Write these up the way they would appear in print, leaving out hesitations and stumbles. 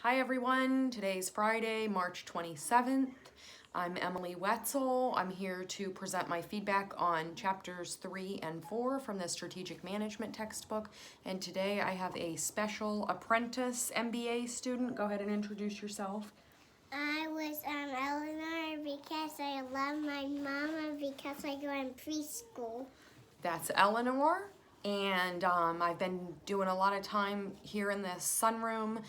Hi everyone, today's Friday, March 27th. I'm Emily Wetzel. I'm here to present my feedback on chapters 3 and 4 from the Strategic Management textbook. And today I have a special apprentice MBA student. Go ahead and introduce yourself. I was Eleanor because I love my mama because I go in preschool. That's Eleanor. And I've been doing a lot of time here in this sunroom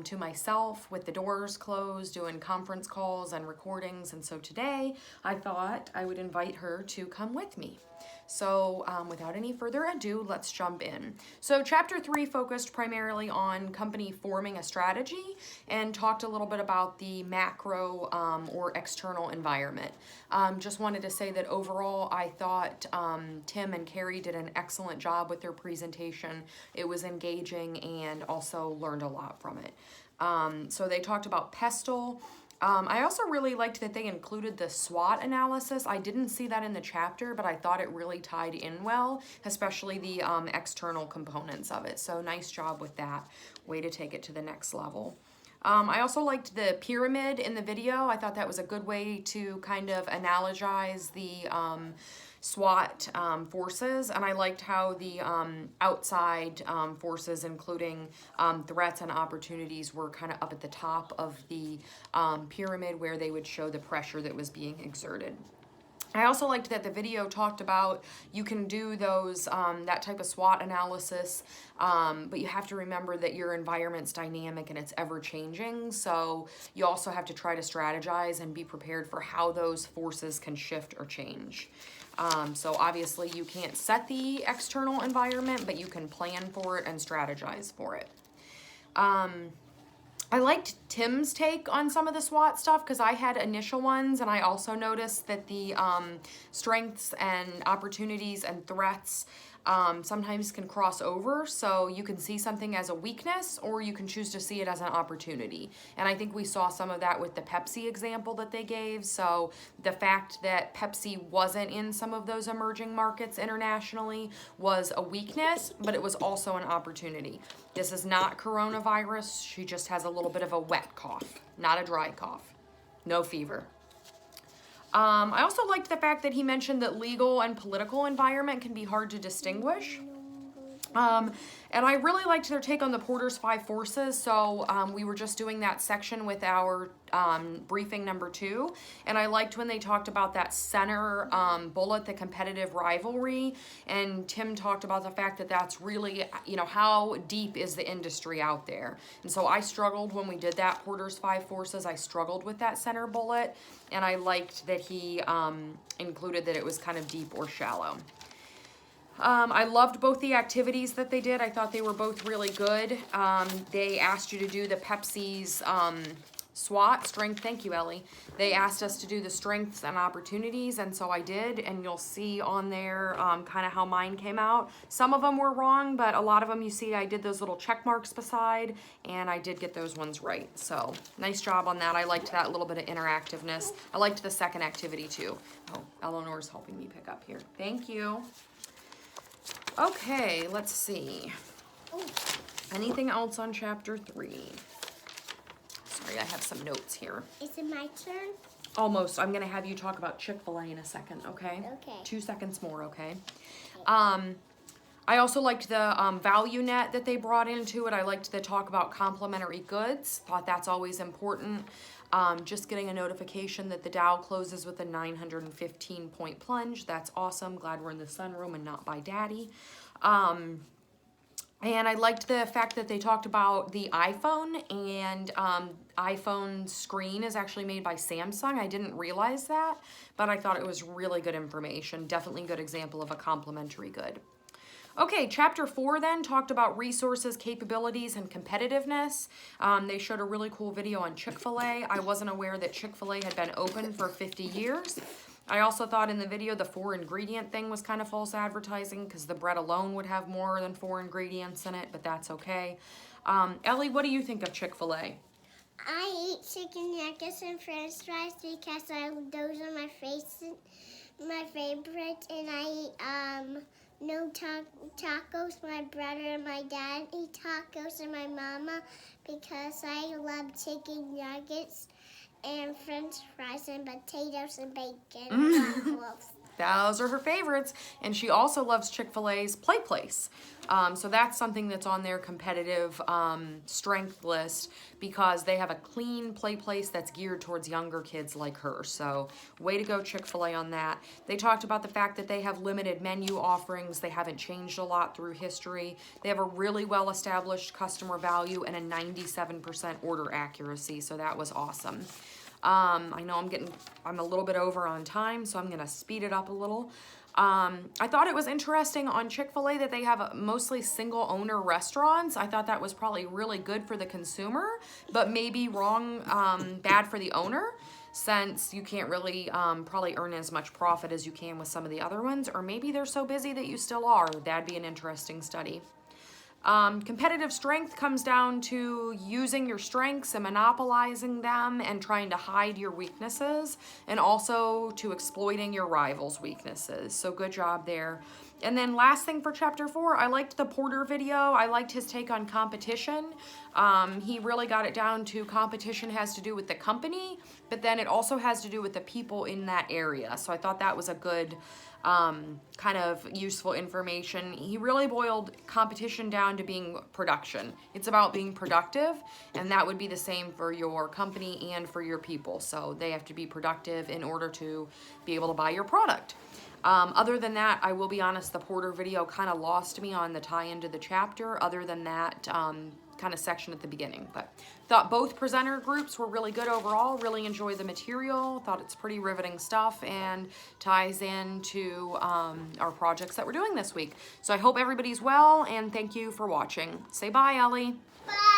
to myself with the doors closed, doing conference calls and recordings. And so today I thought I would invite her to come with me. So without any further ado, let's jump in. So chapter 3 focused primarily on company forming a strategy and talked a little bit about the macro or external environment. Just wanted to say that overall I thought Tim and Carrie did an excellent job with their presentation. It was engaging and also learned a lot from it. So they talked about PESTLE. I also really liked that they included the SWOT analysis. I didn't see that in the chapter, but I thought it really tied in well, especially the external components of it. So nice job with that. Way to take it to the next level. I also liked the pyramid in the video. I thought that was a good way to kind of analogize the SWOT forces, and I liked how the outside forces, including threats and opportunities, were kind of up at the top of the pyramid where they would show the pressure that was being exerted. I also liked that the video talked about you can do those that type of SWOT analysis, but you have to remember that your environment's dynamic and it's ever changing. So you also have to try to strategize and be prepared for how those forces can shift or change. So obviously you can't set the external environment, but you can plan for it and strategize for it. I liked Tim's take on some of the SWOT stuff because I had initial ones, and I also noticed that the strengths and opportunities and threats sometimes can cross over. So you can see something as a weakness, or you can choose to see it as an opportunity. And I think we saw some of that with the Pepsi example that they gave. So the fact that Pepsi wasn't in some of those emerging markets internationally was a weakness, but it was also an opportunity. This is not coronavirus. She just has a little bit of a wet cough, not a dry cough. No fever. I also liked the fact that he mentioned that legal and political environment can be hard to distinguish. And I really liked their take on the Porter's 5 forces. So we were just doing that section with our briefing number 2. And I liked when they talked about that center bullet, the competitive rivalry. And Tim talked about the fact that that's really, how deep is the industry out there. And so I struggled when we did that Porter's 5 forces. I struggled with that center bullet. And I liked that he included that it was kind of deep or shallow. I loved both the activities that they did. I thought they were both really good. They asked you to do the Pepsi's SWOT, strength, thank you, Ellie. They asked us to do the strengths and opportunities, and so I did, and you'll see on there kind of how mine came out. Some of them were wrong, but a lot of them you see I did those little check marks beside, and I did get those ones right. So nice job on that. I liked that little bit of interactiveness. I liked the second activity too. Oh, Eleanor's helping me pick up here. Thank you. Okay, let's see. Anything else on chapter 3? Sorry, I have some notes here. Is it my turn? Almost. I'm going to have you talk about Chick-fil-A in a second, okay? Okay. 2 seconds more, okay? I also liked the value net that they brought into it. I liked the talk about complementary goods. Thought that's always important. Just getting a notification that the Dow closes with a 915-point plunge. That's awesome. Glad we're in the sunroom and not by Daddy. And I liked the fact that they talked about the iPhone, and iPhone screen is actually made by Samsung. I didn't realize that, but I thought it was really good information. Definitely a good example of a complementary good. Okay, chapter 4 then talked about resources, capabilities, and competitiveness. They showed a really cool video on Chick-fil-A. I wasn't aware that Chick-fil-A had been open for 50 years. I also thought in the video the 4 ingredient thing was kind of false advertising because the bread alone would have more than 4 ingredients in it, but that's okay. Ellie, what do you think of Chick-fil-A? I eat chicken nuggets and french fries because those are my favorite, and I eat no tacos. My brother and my dad eat tacos, and my mama, because I love chicken nuggets and French fries and potatoes and bacon and waffles. Those are her favorites. And she also loves Chick-fil-A's Play Place. So that's something that's on their competitive strength list, because they have a clean Play Place that's geared towards younger kids like her. So way to go, Chick-fil-A, on that. They talked about the fact that they have limited menu offerings. They haven't changed a lot through history. They have a really well-established customer value and a 97% order accuracy. So that was awesome. I know I'm a little bit over on time, so I'm gonna speed it up a little. I thought it was interesting on Chick-fil-A that they have mostly single owner restaurants. I thought that was probably really good for the consumer, but maybe bad for the owner, since you can't really probably earn as much profit as you can with some of the other ones, or maybe they're so busy that you still are. That'd be an interesting study. Competitive strength comes down to using your strengths and monopolizing them and trying to hide your weaknesses, and also to exploiting your rivals' weaknesses. So good job there. And then last thing for chapter 4, I liked the Porter video. I liked his take on competition. He really got it down to competition has to do with the company, but then it also has to do with the people in that area. So I thought that was a good kind of useful information. He really boiled competition down to being production. It's about being productive, and that would be the same for your company and for your people. So they have to be productive in order to be able to buy your product. Other than that, I will be honest, the Porter video kind of lost me on the tie-in to the chapter, other than that kind of section at the beginning. But thought both presenter groups were really good overall, really enjoyed the material, thought it's pretty riveting stuff, and ties into our projects that we're doing this week. So I hope everybody's well, and thank you for watching. Say bye, Ellie. Bye.